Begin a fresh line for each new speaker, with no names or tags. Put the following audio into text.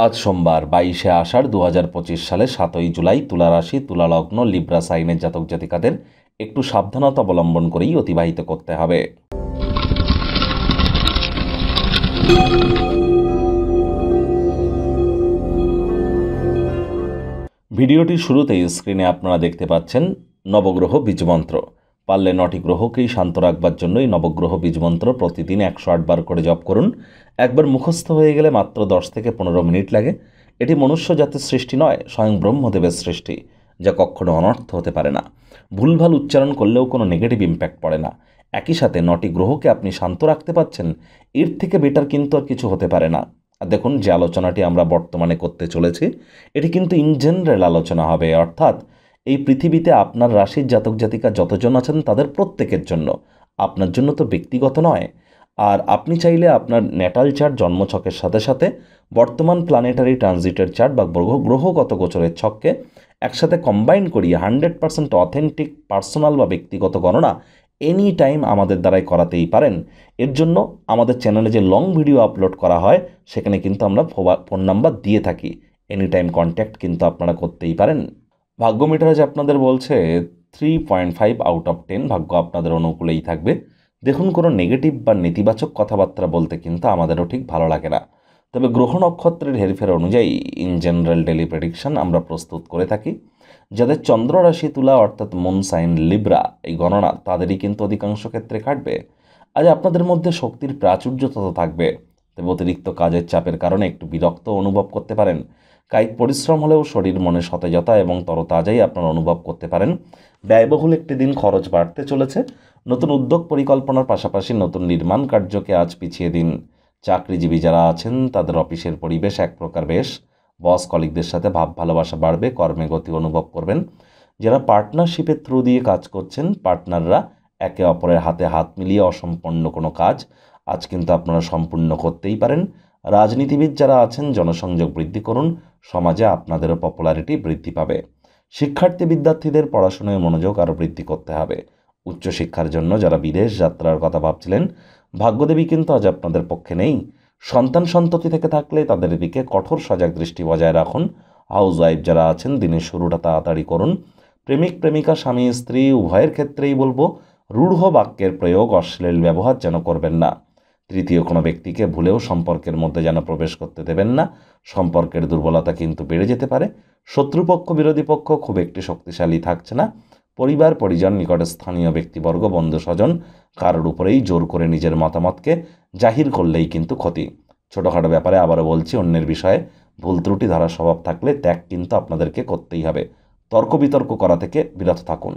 আজ সোমবার 22শে আষাঢ় 2025 সালে 7ই জুলাই তুলা রাশি তুলা লগ্ন লিব্রা সাইনের জাতক জাতিকাদের একটু সাবধানতা অবলম্বন করেই অতিবাহিত করতে হবে। ভিডিওটির শুরুতেই স্ক্রিনে আপনারা দেখতে পাচ্ছেন নবগ্রহ বীজমন্ত্র। পারলে 9টি গ্রহকেই শান্ত রাখবার জন্যই নবগ্রহ বীজমন্ত্র প্রতিদিন 108 বার করে জপ করুন। একবার মুখস্থ হয়ে গেলে মাত্র 10 থেকে 15 মিনিট লাগে। এটি মনুষ্য জাতির সৃষ্টি নয়, স্বয়ং ব্রহ্মদেবের সৃষ্টি, যা কখনো অনর্থ হতে পারে না। ভুলভাল উচ্চারণ করলেও কোনো নেগেটিভ ইম্প্যাক্ট পড়ে না। একই সাথে 9টি গ্রহকে আপনি শান্ত রাখতে পারছেন, এর থেকে বেটার কিন্তু আর কিছু হতে পারে না। আর দেখুন, যে আলোচনাটি আমরা বর্তমানে করতে চলেছি এটি কিন্তু ইন জেনারেল আলোচনা হবে, অর্থাৎ এই পৃথিবীতে আপনার রাশির জাতক জাতিকা যতজন আছেন তাদের প্রত্যেকের জন্য, আপনার জন্য তো ব্যক্তিগত নয়। আর আপনি চাইলে আপনার ন্যাটাল চার্ট জন্মছকের সাথে সাথে বর্তমান প্ল্যানেটারি ট্রানজিটের চার্ট বা গ্রহগত গোচরের ছককে একসাথে কম্বাইন করিয়ে 100% অথেন্টিক পার্সোনাল বা ব্যক্তিগত গণনা এনি টাইম আমাদের দ্বারাই করাতেই পারেন। এর জন্য আমাদের চ্যানেলে যে লং ভিডিও আপলোড করা হয় সেখানে কিন্তু আমরা ফোন নাম্বার দিয়ে থাকি, এনি টাইম কন্ট্যাক্ট কিন্তু আপনারা করতেই পারেন। ভাগ্য মিটার আজ আপনাদের বলছে 3.5 আউট অফ 10, ভাগ্য আপনাদের অনুকূলেই থাকবে। দেখুন, কোনো নেগেটিভ বা নেতিবাচক কথাবার্তা বলতে কিন্তু আমাদেরও ঠিক ভালো লাগে না, তবে গ্রহ নক্ষত্রের হেরফের অনুযায়ী ইন জেনারেল ডেলি প্রেডিকশন আমরা প্রস্তুত করে থাকি। যাদের চন্দ্র রাশি তুলা অর্থাৎ মুন সাইন লিব্রা, এই গণনা তাদেরই কিন্তু অধিকাংশ ক্ষেত্রে কাটবে। আজ আপনাদের মধ্যে শক্তির প্রাচুর্যতা তো থাকবে, তবে অতিরিক্ত কাজের চাপের কারণে একটু বিরক্ত অনুভব করতে পারেন। কায়িক পরিশ্রম হলেও শরীর মনে সতেজতা এবং তরতাজাই আপনারা অনুভব করতে পারেন। ব্যয়বহুল একটি দিন, খরচ বাড়তে চলেছে। নতুন উদ্যোগ পরিকল্পনার পাশাপাশি নতুন নির্মাণ কার্যকে আজ পিছিয়ে দিন। চাকরিজীবী যারা আছেন তাদের অফিসের পরিবেশ এক প্রকার বেশ, বস কলিগদের সাথে ভাব ভালোবাসা বাড়বে, কর্মে গতি অনুভব করবেন। যারা পার্টনারশিপের থ্রু দিয়ে কাজ করছেন, পার্টনাররা একে অপরের হাতে হাত মিলিয়ে অসম্পন্ন কোনো কাজ আজ কিন্তু আপনারা সম্পূর্ণ করতেই পারেন। রাজনীতিবিদ যারা আছেন জনসংযোগ বৃদ্ধি করুন, সমাজে আপনাদেরও পপুলারিটি বৃদ্ধি পাবে। শিক্ষার্থী বিদ্যার্থীদের পড়াশোনায় মনোযোগ আরও বৃদ্ধি করতে হবে। উচ্চশিক্ষার জন্য যারা বিদেশ যাত্রার কথা ভাবছিলেন, ভাগ্যদেবী কিন্তু আজ আপনাদের পক্ষে নেই। সন্তান সন্ততি থেকে থাকলে তাদের দিকে কঠোর সজাগ দৃষ্টি বজায় রাখুন। হাউস ওয়াইফ যারা আছেন দিনের শুরুটা তাড়াতাড়ি করুন। প্রেমিক প্রেমিকা স্বামী স্ত্রী উভয়ের ক্ষেত্রেই বলবো, রূঢ় বাক্যের প্রয়োগ অশ্লীল ব্যবহার যেন করবেন না। তৃতীয় কোনো ব্যক্তিকে ভুলেও সম্পর্কের মধ্যে যেন প্রবেশ করতে দেবেন না, সম্পর্কের দুর্বলতা কিন্তু বেড়ে যেতে পারে। শত্রুপক্ষ বিরোধী পক্ষ খুব একটি শক্তিশালী থাকছে না। পরিবার পরিজন নিকটে স্থানীয় ব্যক্তিবর্গ বন্ধু স্বজন কারোর উপরেই জোর করে নিজের মতামতকে জাহির করলেই কিন্তু ক্ষতি। ছোটোখাটো ব্যাপারে আবারও বলছি, অন্যের বিষয়ে ভুল ত্রুটি ধরার স্বভাব থাকলে ত্যাগ কিন্তু আপনাদেরকে করতেই হবে। তর্ক বিতর্ক করা থেকে বিরত থাকুন।